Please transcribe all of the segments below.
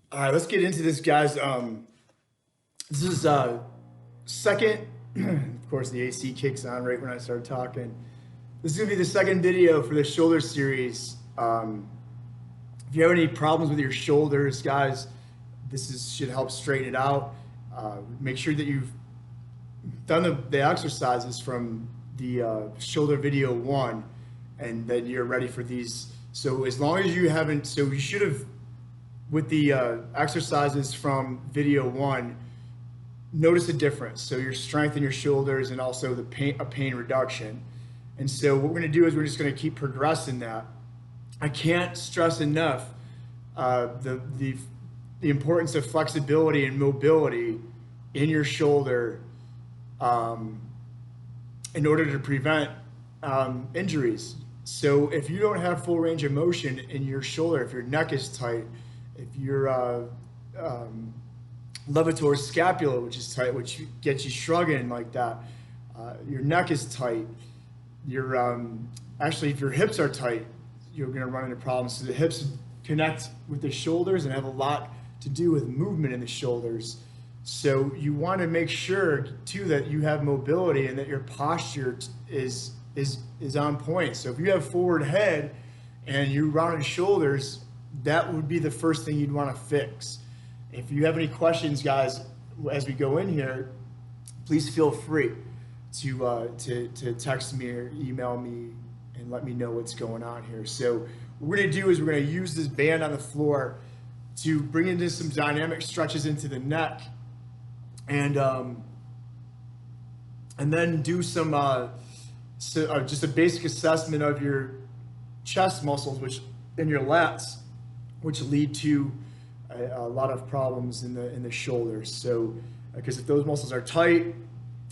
All right, let's get into this, guys. This is second. Of course, the AC kicks on right when I start talking. This is gonna be the second video for the shoulder series. If you have any problems with your shoulders, guys, should help straighten it out. Make sure that you've done the exercises from the shoulder video one, and then you're ready for these. So as long as you haven't, so you should have with the exercises from video one, notice a difference. So your strength in your shoulders and also the pain reduction. And so what we're going to do is we're just going to keep progressing that. I can't stress enough the importance of flexibility and mobility in your shoulder in order to prevent injuries. So if you don't have full range of motion in your shoulder, if your neck is tight, if your levator scapula, which is tight, which gets you shrugging like that, your neck is tight, actually, if your hips are tight, you're going to run into problems. So the hips connect with the shoulders and have a lot to do with movement in the shoulders. So you want to make sure too that you have mobility and that your posture is on point. So if you have forward head and you rounded shoulders, that would be the first thing you'd want to fix. If you have any questions, guys, as we go in here, please feel free to text me or email me and let me know what's going on here. So what we're going to do is we're going to use this band on the floor to bring into some dynamic stretches into the neck, and then do some just a basic assessment of your chest muscles, which in your lats, which lead to a lot of problems in the shoulders. So, because if those muscles are tight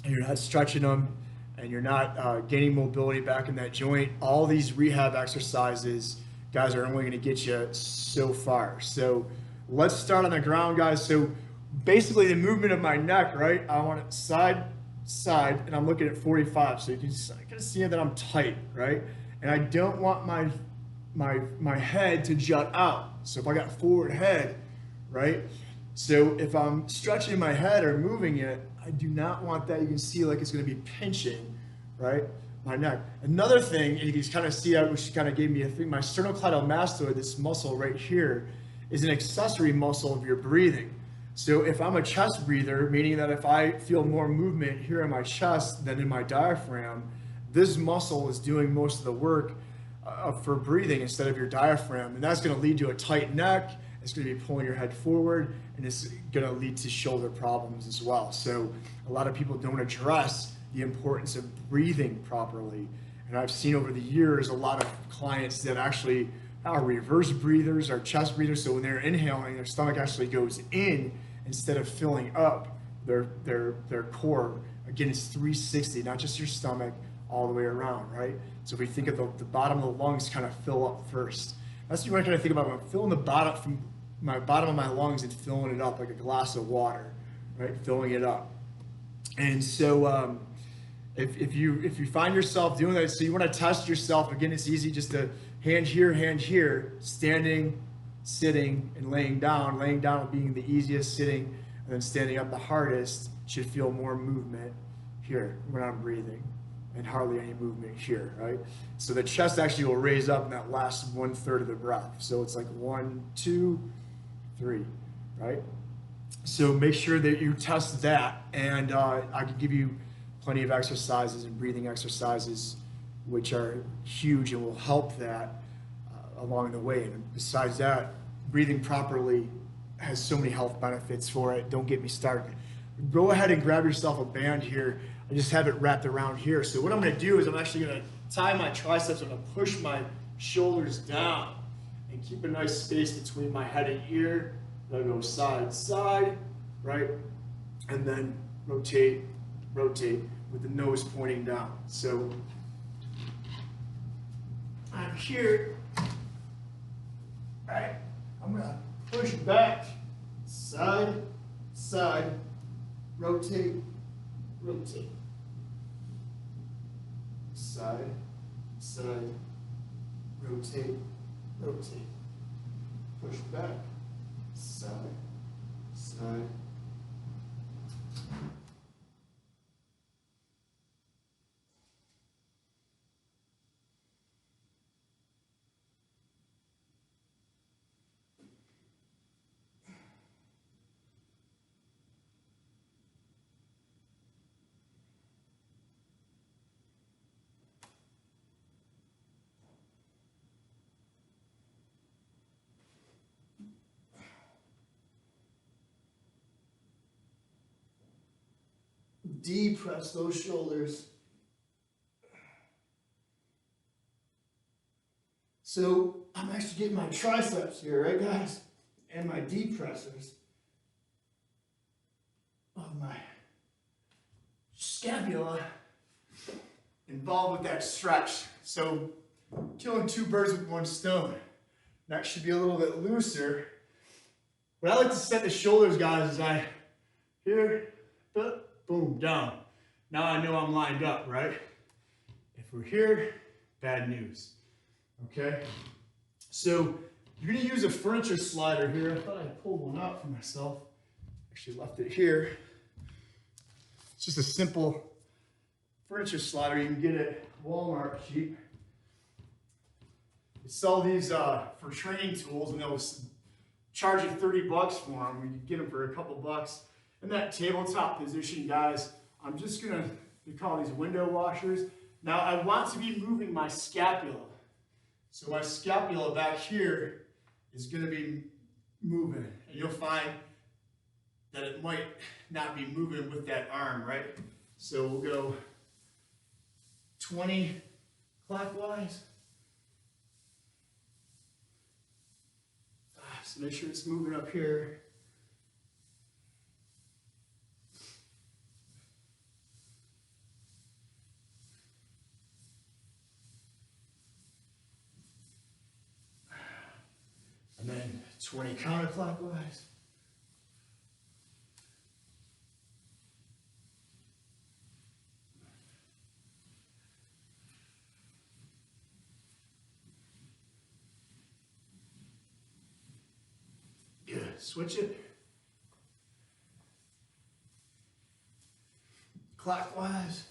and you're not stretching them and you're not gaining mobility back in that joint, all these rehab exercises, guys, are only going to get you so far. So, let's start on the ground, guys. So, basically, the movement of my neck, right? I want it side, and I'm looking at 45. So you can see that I'm tight, right? And I don't want my head to jut out. So if I got forward head, right? So if I'm stretching my head or moving it, I do not want that. You can see like it's going to be pinching, right? My neck. Another thing, and you can kind of see that, which kind of gave me a thing, my sternocleidomastoid, this muscle right here, is an accessory muscle of your breathing. So if I'm a chest breather, meaning that if I feel more movement here in my chest than in my diaphragm, this muscle is doing most of the work for breathing instead of your diaphragm. And that's going to lead to a tight neck. It's going to be pulling your head forward, and it's going to lead to shoulder problems as well. So a lot of people don't address the importance of breathing properly. And I've seen over the years a lot of clients that actually are reverse breathers, are chest breathers. So when they're inhaling, their stomach actually goes in instead of filling up their core. Again, it's 360, not just your stomach, all the way around, right? So if we think of the bottom of the lungs kind of fill up first. That's what you want to kind of think about. When I'm filling the bottom from my bottom of my lungs and filling it up like a glass of water, right? Filling it up. And so if you find yourself doing that, so you want to test yourself, again, it's easy just to hand here, standing, sitting, and laying down. Laying down being the easiest, sitting, and then standing up the hardest. Should feel more movement here when I'm breathing, and hardly any movement here, right? So the chest actually will raise up in that last 1/3 of the breath. So it's like 1, 2, 3, right? So make sure that you test that, and I can give you plenty of exercises and breathing exercises which are huge and will help that along the way. And besides that, breathing properly has so many health benefits for it. Don't get me started. Go ahead and grab yourself a band here. I just have it wrapped around here. So what I'm going to do is I'm actually going to tie my triceps. I'm going to push my shoulders down and keep a nice space between my head and ear. I'll go side, side, right? And then rotate with the nose pointing down. So I'm here, right? I'm going to push back, side, side, rotate, side, side, rotate, push back, side. side, side. Depress those shoulders. So I'm actually getting my triceps here, right guys? And my depressors of my scapula involved with that stretch. So killing two birds with one stone. That should be a little bit looser. What I like to set the shoulders, guys, is I here, boom, down. Now I know I'm lined up, right? If we're here, bad news. Okay? So you're gonna use a furniture slider here. I thought I pulled one out for myself. Actually left it here. It's just a simple furniture slider. You can get at Walmart cheap. They sell these for training tools, and they'll charge you 30 bucks for them. You can get them for a couple bucks. In that tabletop position, guys, I'm just gonna, we call these window washers. Now I want to be moving my scapula. So my scapula back here is gonna be moving. And you'll find that it might not be moving with that arm, right? So we'll go 20 clockwise. So make sure it's moving up here. And then 20 counterclockwise. Good. Switch it. Clockwise.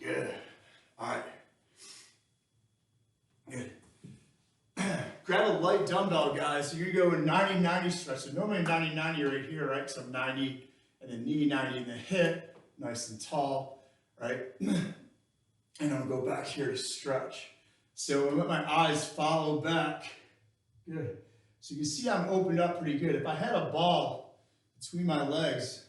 Good. All right. Good. Grab a light dumbbell, guys. So you're going to go in 90-90 stretch. So normally 90-90 right here, right? So 90 and then knee 90 in the hip, nice and tall, right? And I'm going to go back here to stretch. So I let my eyes follow back. Good. So you can see I'm opened up pretty good. If I had a ball between my legs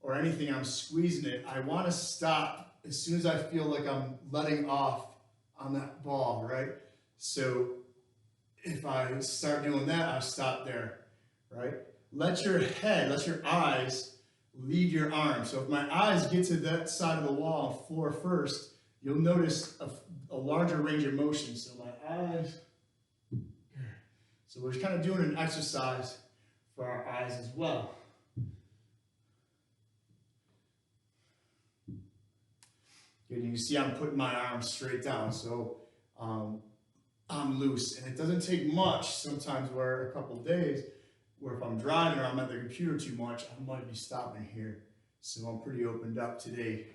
or anything, I'm squeezing it, I want to stop as soon as I feel like I'm letting off on that ball, right? So if I start doing that, I stop there, right? Let your head, let your eyes lead your arms. So if my eyes get to that side of the wall and floor first, you'll notice a larger range of motion. So my eyes, so we're kind of doing an exercise for our eyes as well. Good, you can see I'm putting my arms straight down, so I'm loose. And it doesn't take much sometimes where a couple of days, where if I'm driving or I'm at the computer too much, I might be stopping here. So I'm pretty opened up today.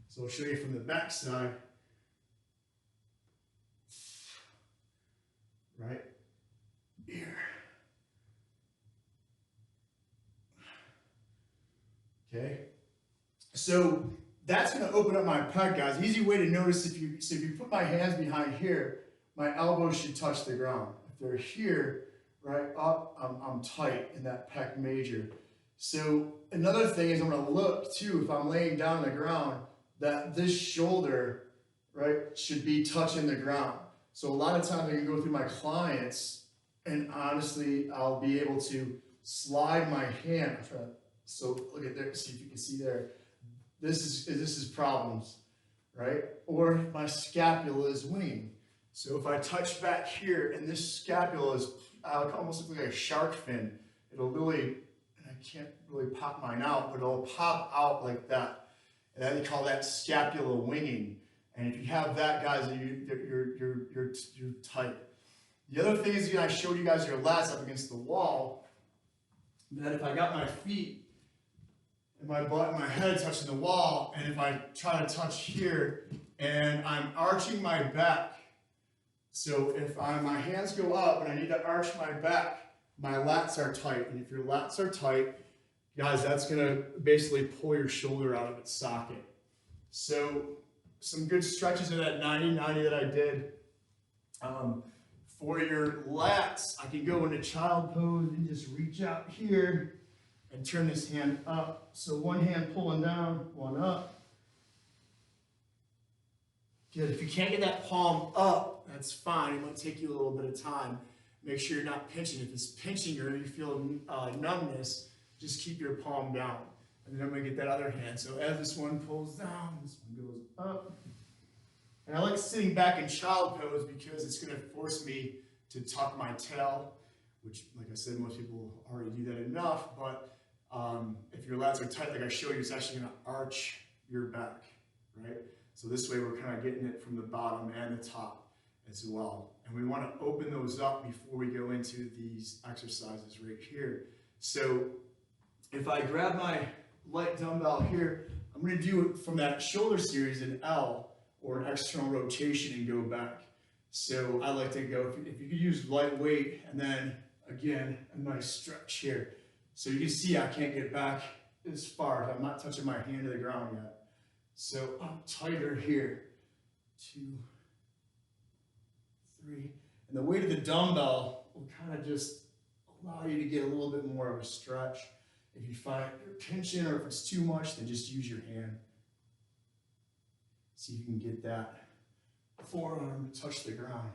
So I'll show you from the back side. Right here. Okay, so that's going to open up my pec, guys. Easy way to notice if you put my hands behind here, my elbows should touch the ground. If they're here, right up, I'm tight in that pec major. So another thing is I'm going to look too, if I'm laying down on the ground, that this shoulder, right, should be touching the ground. So a lot of times I can go through my clients and honestly, I'll be able to slide my hand. So look at there, see if you can see there. This is problems, right? Or my scapula is winging. So if I touch back here and this scapula is almost look like a shark fin, it'll really, and I can't really pop mine out, but it'll pop out like that. And then they call that scapula winging. And if you have that, guys, you're tight. The other thing is, I showed you guys your lats up against the wall. That if I got my feet and my butt and my head touching the wall, and if I try to touch here and I'm arching my back, so if my hands go up and I need to arch my back, my lats are tight. And if your lats are tight, guys, that's gonna basically pull your shoulder out of its socket. So some good stretches of that 90-90 that I did. For your lats, I can go into child pose and just reach out here and turn this hand up. So one hand pulling down, one up. Good. If you can't get that palm up, that's fine. It might take you a little bit of time. Make sure you're not pinching. If it's pinching or you feel numbness, just keep your palm down. And then I'm going to get that other hand. So as this one pulls down, this one goes up. And I like sitting back in child pose because it's going to force me to tuck my tail, which, like I said, most people already do that enough. But if your lats are tight, like I showed you, it's actually going to arch your back, right? So this way we're kind of getting it from the bottom and the top as well. And we want to open those up before we go into these exercises right here. So if I grab my light dumbbell here, I'm going to do it from that shoulder series in L, or an external rotation, and go back. So I like to go, if you could use light weight, and then again, a nice stretch here. So you can see I can't get back as far. I'm not touching my hand to the ground yet. So I'm tighter here. 2, 3. And the weight of the dumbbell will kind of just allow you to get a little bit more of a stretch. If you find you're pinching or if it's too much, then just use your hand. See if you can get that forearm to touch the ground.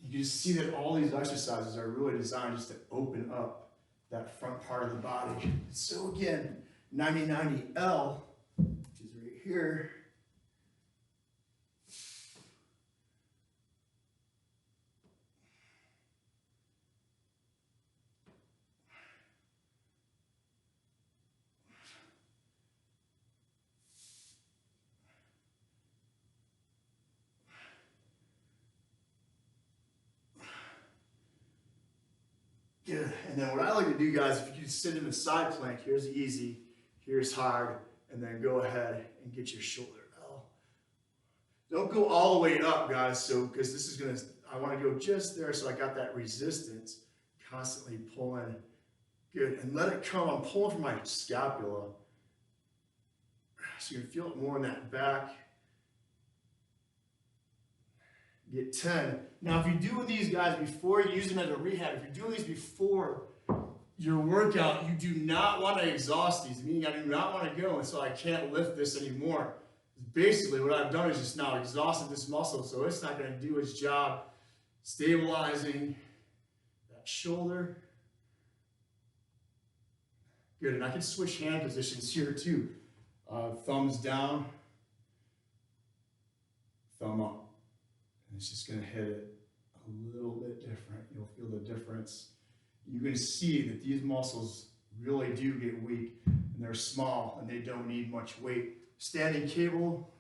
You can just see that all these exercises are really designed just to open up that front part of the body. So again, 90-90 L, which is right here. Good. And then what I like to do, guys, if you can sit in a side plank, here's easy, here's hard, and then go ahead and get your shoulder L. Don't go all the way up, guys, so because this is gonna, I want to go just there so I got that resistance, constantly pulling. Good. And let it come. I'm pulling from my scapula. So you can feel it more in that back. Get 10. Now, if you're doing these, guys, before you use them as a rehab, if you're doing these before your workout, you do not want to exhaust these, meaning I do not want to go until I can't lift this anymore. Basically, what I've done is just now exhausted this muscle, so it's not going to do its job stabilizing that shoulder. Good, and I can switch hand positions here too. Thumbs down, thumb up. And it's just going to hit it a little bit different. You'll feel the difference. You're going to see that these muscles really do get weak, and they're small, and they don't need much weight. Standing cable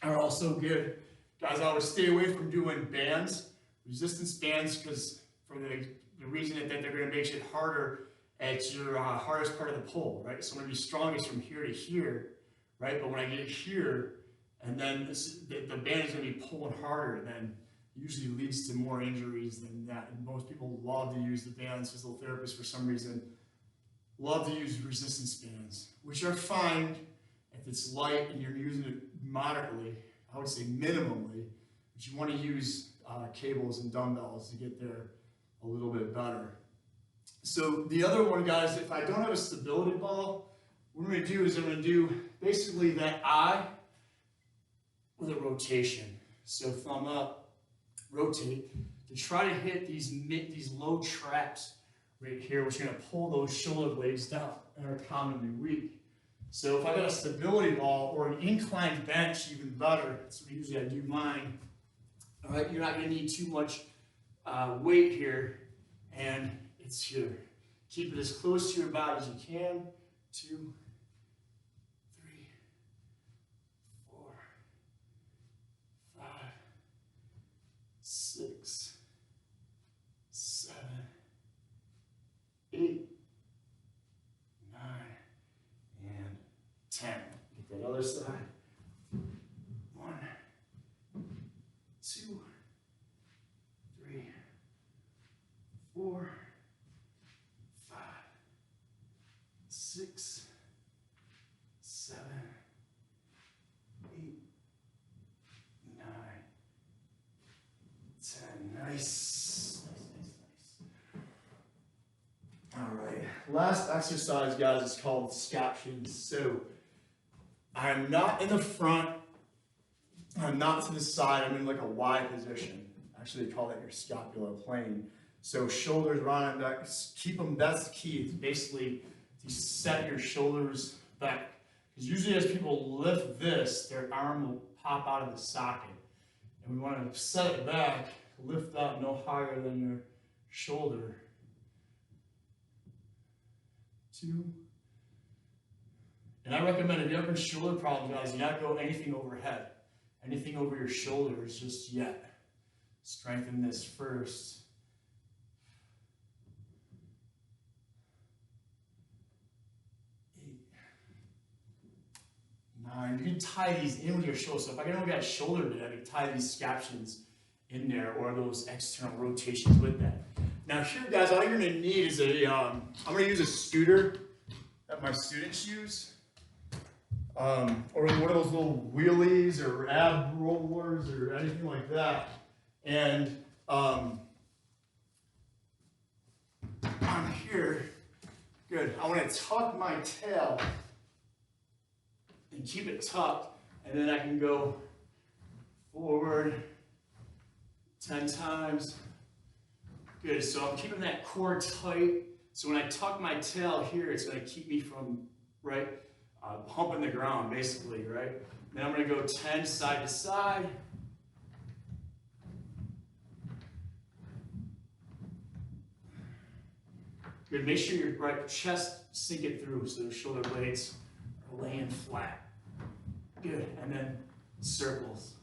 are also good. Guys, I would stay away from doing bands, resistance bands, because for the reason that they're going to make it harder at your hardest part of the pull, right? So I'm going to be strongest from here to here, right? But when I get here, and then the band is going to be pulling harder, then usually leads to more injuries than that. And most people love to use the bands. Physical therapists, for some reason, love to use resistance bands, which are fine if it's light and you're using it moderately. I would say minimally, but you want to use cables and dumbbells to get there a little bit better. So the other one, guys, if I don't have a stability ball, what I'm going to do is I'm going to do basically that I with a rotation. So thumb up, rotate, to try to hit these low traps right here, which are going to pull those shoulder blades down and are commonly weak. So if I got a stability ball or an inclined bench, even better. That's what usually I do mine. All right, you're not going to need too much weight here, and it's here. Keep it as close to your body as you can. 2, 3, 4, 5, 6, 7, 8, 9, and 10. Get that other side. 1, 2, 3, 4, 5, 6, 7, 8, 9, 10. Nice. All right. Last exercise, guys, is called scaptions. So I'm not in the front. I'm not to the side. I'm in like a Y position. Actually, they call that your scapular plane. So shoulders right on back. Keep them. That's the key. It's basically to set your shoulders back. Because usually as people lift this, their arm will pop out of the socket. And we want to set it back, lift up no higher than your shoulder. 2. And I recommend if you're having shoulder problems, guys, you not go anything overhead. Anything over your shoulders just yet. Strengthen this first. 8, 9. You can tie these in with your shoulder. So if I don't got a shoulder bit, I can tie these scaptions in there or those external rotations with that. Now here, guys, all you're going to need is I'm going to use a scooter that my students use. Or one of those little wheelies or ab rollers or anything like that. And on here, good. I want to tuck my tail and keep it tucked, and then I can go forward 10 times. Good, so I'm keeping that core tight. So when I tuck my tail here, it's going to keep me from, right, humping the ground, basically, right? Then I'm going to go 10 side to side. Good, make sure your right chest sink it through so the shoulder blades are laying flat. Good, and then circles.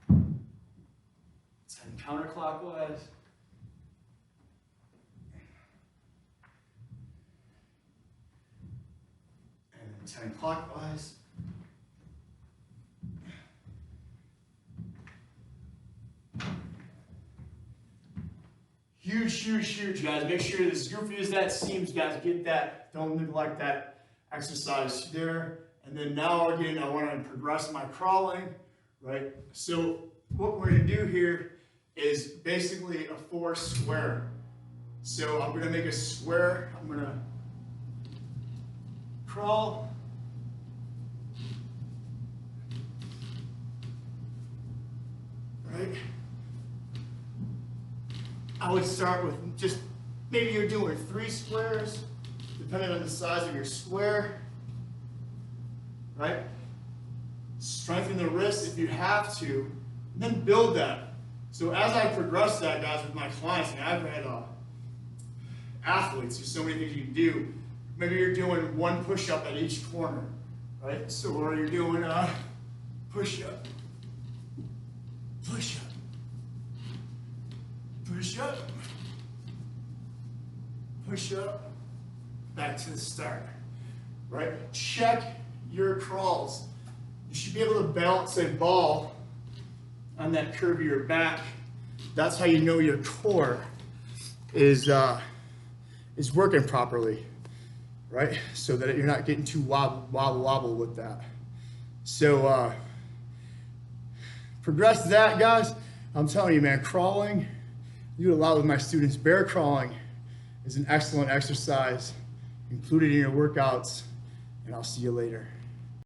10 counterclockwise. And 10 clockwise. Huge, huge, huge, guys. Make sure as goofy as that seems, guys, get that. Don't neglect that exercise there. And then now again, I want to progress my crawling, right? So what we're going to do here is basically a 4 square. So I'm going to make a square. I'm going to crawl. Right? I would start with just, maybe you're doing 3 squares, depending on the size of your square, right? Strengthen the wrist if you have to, and then build that. So as I progress that, guys, with my clients, and I've had athletes, there's so many things you can do. Maybe you're doing 1 push-up at each corner, right? So or you're doing a push-up, push-up, push up, push up, back to the start, right? Check your crawls. You should be able to balance a ball on that curve of your back. That's how you know your core is working properly, right? So that you're not getting too wobble with that. So progress that, guys. I'm telling you, man, crawling, do a lot with my students. Bear crawling is an excellent exercise. Include it in your workouts, and I'll see you later.